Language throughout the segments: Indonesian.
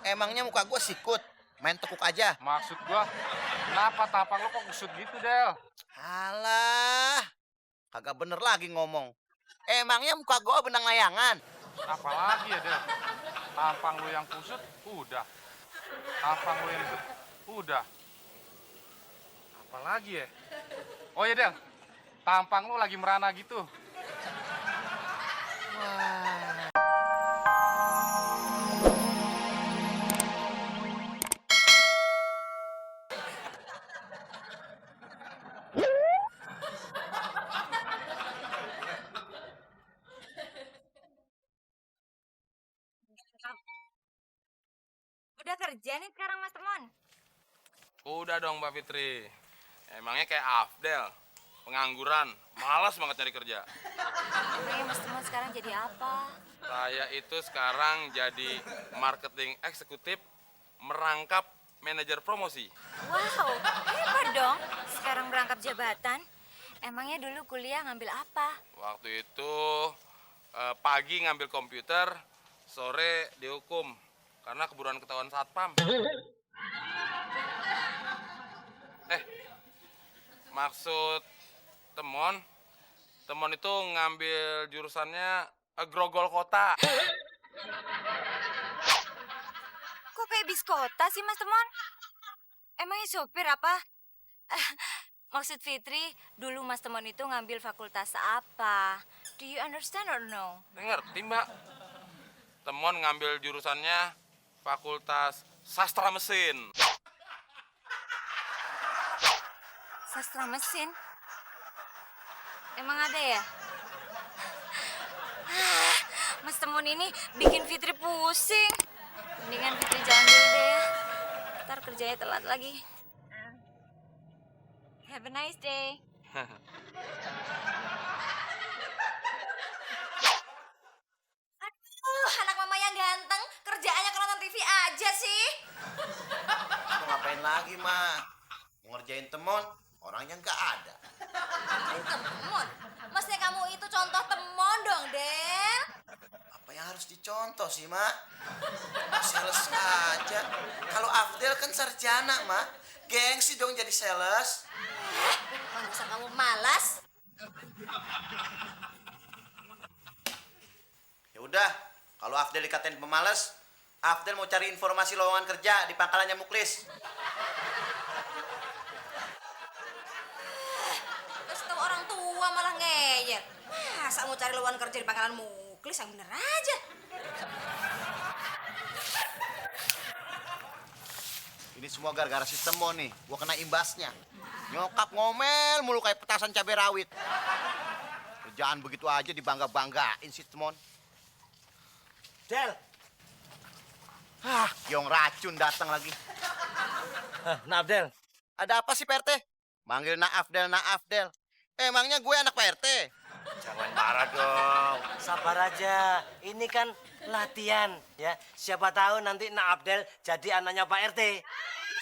Emangnya muka gua sikut? Main tekuk aja. Maksud gua, kenapa tampang lo kok kusut gitu, Del? Alah, kagak bener lagi ngomong. Emangnya muka gua benang layangan? Apalagi ya, Del? Tampang lo yang kusut, udah. Tampang lo yang udah. Apalagi ya? Oh ya, Del. Tampang lo lagi merana gitu. Udah kerja nih sekarang Mas Temon? Udah dong Mbak Fitri. Emangnya kayak Afdel, pengangguran, malas banget nyari kerja. Emangnya Mas Temon sekarang jadi apa? Saya itu sekarang jadi marketing eksekutif merangkap manajer promosi. Wow, hebat dong. Sekarang berangkap jabatan. Emangnya dulu kuliah ngambil apa? Waktu itu pagi ngambil komputer, sore dihukum karena keburuan ketahuan satpam. Maksud Temon itu ngambil jurusannya grogol kota. Kok kayak bis kota sih Mas Temon? Emangnya sopir apa? Maksud Fitri, dulu Mas Temon itu ngambil fakultas apa? Do you understand or no? Ngerti Mbak? Temon ngambil jurusannya Fakultas Sastra Mesin. Sastra mesin? Emang ada ya? Mas Temon ini bikin Fitri pusing. Mendingan Fitri jalan dulu deh ya. Ntar kerjanya telat lagi. Have a nice day. Aduh, anak mama yang ganteng. Kerjaannya kalau nonton TV aja sih. Mau ngapain lagi, Ma? Mau ngerjain Temon, orangnya nggak ada. Temon? Maksudnya kamu itu contoh Temon dong, Del. Apa yang harus dicontoh sih, Ma? Sales aja. Kalau Afdel kan sarjana, Ma. Gengsi dong jadi sales. Masa kamu malas? Ya udah, kalau Afdel dikatain pemalas, Afdel mau cari informasi lowongan kerja di pangkalannya Muklis. Kasih tahu orang tua malah ngeyel. Masa mau cari lowongan kerja di pangkalan Muklis yang bener aja. Ini semua gara-gara si Temon nih. Gua kena imbasnya. Nyokap ngomel mulu kayak petasan cabai rawit. Kerjaan begitu aja dibangga-banggain si Temon. Del, Kiong racun datang lagi. Naaf Del. Ada apa sih, Pak RT? Manggil Naafdel, Naafdel. Emangnya gue anak Pak RT? Jangan marah dong. Sabar aja. Ini kan latihan ya. Siapa tahu nanti Naaf Del jadi anaknya Pak RT.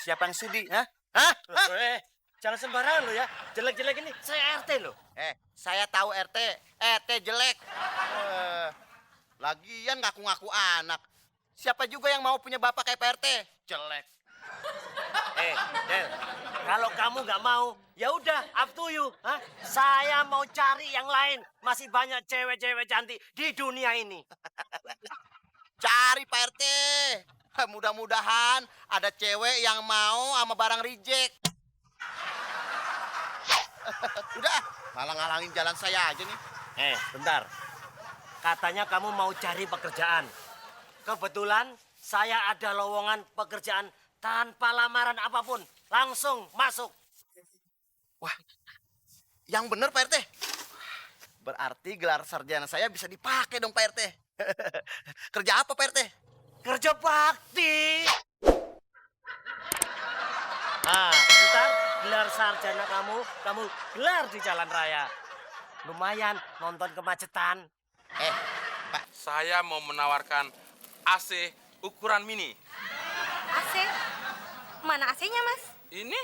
Siapa yang sudi? Hah? Hah? Hah? Jangan sembarangan lo ya. Jelek-jelek ini saya RT lo. Saya tahu RT. RT jelek. Lagian ngaku-ngaku anak. Siapa juga yang mau punya bapak kayak Pak RT? Jelek. Del, kalau kamu nggak mau, ya udah up to you. Hah? Saya mau cari yang lain. Masih banyak cewek-cewek cantik di dunia ini. Cari Pak RT. Mudah-mudahan ada cewek yang mau sama barang reject. Udah, malah ngalangin jalan saya aja nih. Bentar. Katanya kamu mau cari pekerjaan. Kebetulan saya ada lowongan pekerjaan tanpa lamaran apapun. Langsung masuk. Wah, yang bener Pak RT. Berarti gelar sarjana saya bisa dipakai dong Pak RT. Kerja apa Pak RT? Kerja bakti. Ntar gelar sarjana kamu gelar di jalan raya. Lumayan nonton kemacetan. Pak, Saya mau menawarkan AC ukuran mini. AC? Mana AC-nya, Mas? Ini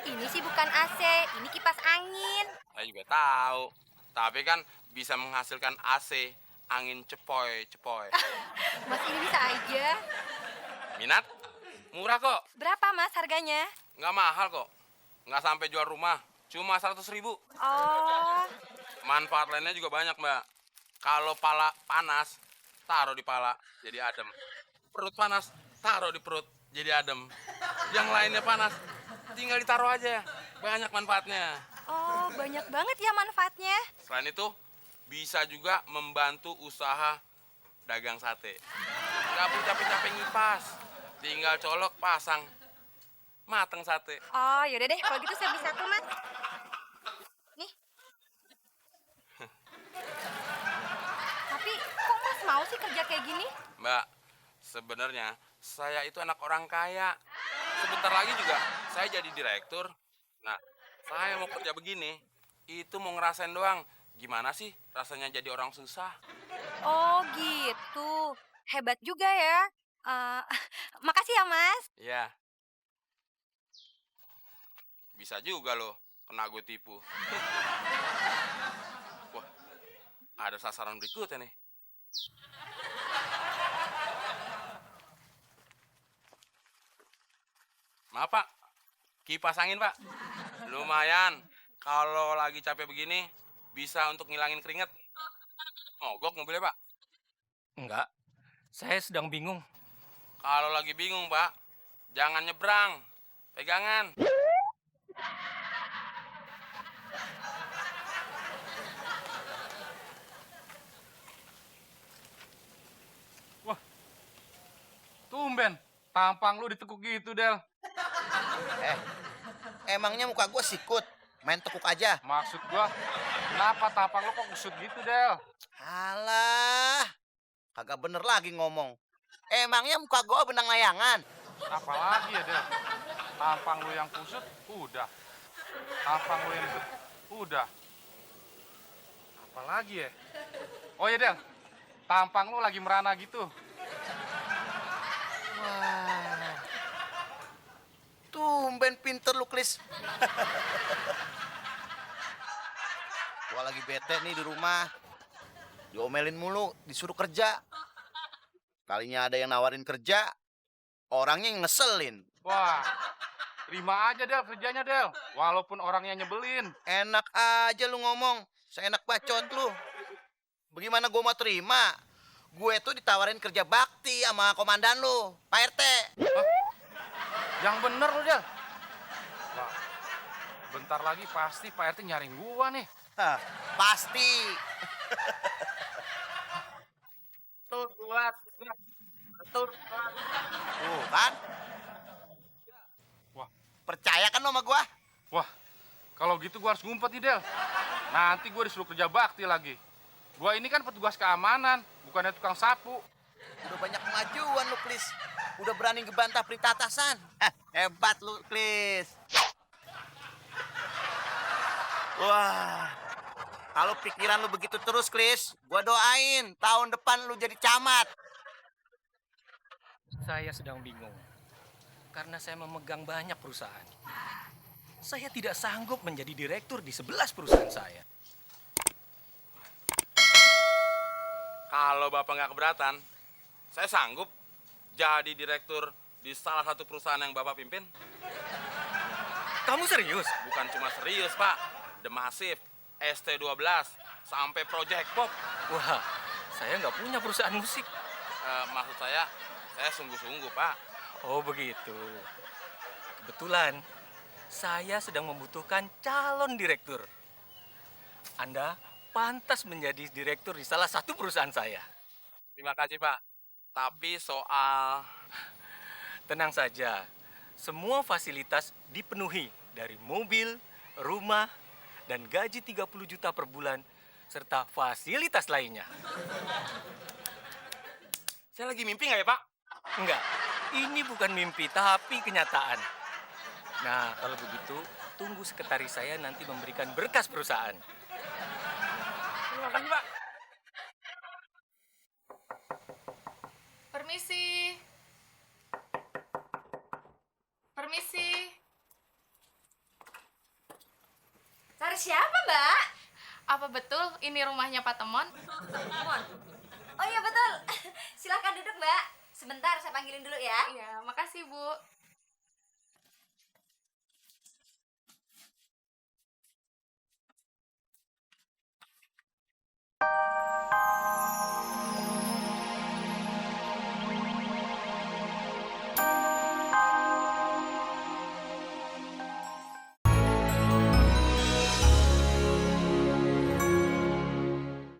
Ini sih bukan AC, ini kipas angin. saya juga tahu. Tapi kan bisa menghasilkan AC, angin cepoy-cepoy. Mas ini bisa aja. Minat? Murah kok. Berapa Mas harganya? Nggak mahal kok. Nggak sampai jual rumah. Cuma 100.000. Oh, Manfaat lainnya juga banyak, Mbak. Kalau pala panas, taruh di pala, jadi adem. Perut panas, taruh di perut, jadi adem. Yang lainnya panas, tinggal ditaruh aja. Banyak manfaatnya. oh banyak banget ya manfaatnya. Selain itu, bisa juga membantu usaha dagang sate. Nggak perlu capek-capek ngipas. Tinggal colok, pasang. Mateng sate. Oh, yaudah deh, kalau gitu saya beli satu, Mas. Nih. Tapi kok Mas mau sih kerja kayak gini? Mbak, sebenarnya saya itu anak orang kaya. Sebentar lagi juga saya jadi direktur. Nah, saya mau kerja begini, itu mau ngerasain doang. Gimana sih rasanya jadi orang susah? Oh, gitu. Hebat juga ya. Makasih ya, Mas. Iya. Bisa juga loh, kena gue tipu. Wah, ada sasaran berikutnya nih. Maaf Pak, kipas angin Pak. Lumayan, kalau lagi capek begini, bisa untuk ngilangin keringet. Mogok mobilnya Pak. Enggak, saya sedang bingung. Kalau lagi bingung Pak, jangan nyebrang. Pegangan. Tumben, tampang lu ditekuk gitu, Del. Emangnya muka gue sikut? Main tekuk aja. Maksud gua, kenapa tampang lu kok kusut gitu, Del? Alah, kagak bener lagi ngomong. Emangnya muka gue benang layangan? Apalagi ya, Del? Tampang lu yang kusut, udah. Tampang lu yang udah. Apalagi ya? Oh ya, Del. Tampang lu lagi merana gitu. Wah, tumben pinter lu, Klis. Gua lagi bete nih di rumah. Diomelin mulu, disuruh kerja. Kalinya ada yang nawarin kerja, orangnya yang ngeselin. Wah, terima aja, Del, kerjanya, Del. Walaupun orangnya nyebelin. Enak aja lu ngomong, seenak bacot lu. Bagaimana gua mau terima? Gue tuh ditawarin kerja bakti sama komandan lu, Pak RT. Yang bener lu, Del. Wah, bentar lagi pasti Pak RT nyariin gua nih. Hah, pasti. Tuh buat, tuh. Tuh kan? Wah, Percaya kan lu sama gua? wah, kalau gitu gua harus ngumpet nih, Del. Nanti gua disuruh kerja bakti lagi. Gua ini kan petugas keamanan, bukannya tukang sapu. Udah banyak kemajuan lu, Klis. Udah berani ngebantah perintah atasan. Hebat lu, Klis. Wah, kalau pikiran lu begitu terus, Klis, gua doain tahun depan lu jadi camat. Saya sedang bingung. Karena saya memegang banyak perusahaan. Saya tidak sanggup menjadi direktur di 11 perusahaan saya. Kalau Bapak nggak keberatan, saya sanggup jadi direktur di salah satu perusahaan yang Bapak pimpin. Kamu serius? Bukan cuma serius, Pak. The Massive, ST12, sampai Project Pop. Wah, saya nggak punya perusahaan musik. Maksud saya sungguh-sungguh, Pak. Oh begitu. Kebetulan, saya sedang membutuhkan calon direktur. Anda pantas menjadi direktur di salah satu perusahaan saya. Terima kasih, Pak. Tapi soal... Tenang saja, semua fasilitas dipenuhi dari mobil, rumah, dan gaji 30 juta per bulan, serta fasilitas lainnya. Saya lagi mimpi nggak ya, Pak? Enggak, ini bukan mimpi, tapi kenyataan. Nah, kalau begitu, tunggu sekretaris saya nanti memberikan berkas perusahaan. Terima kasih, Pak. Permisi. Permisi. Cari siapa, Mbak? Apa betul ini rumahnya Pak Temon? Oh iya, betul. Silakan duduk, Mbak. Sebentar, saya panggilin dulu ya. Iya, makasih Bu.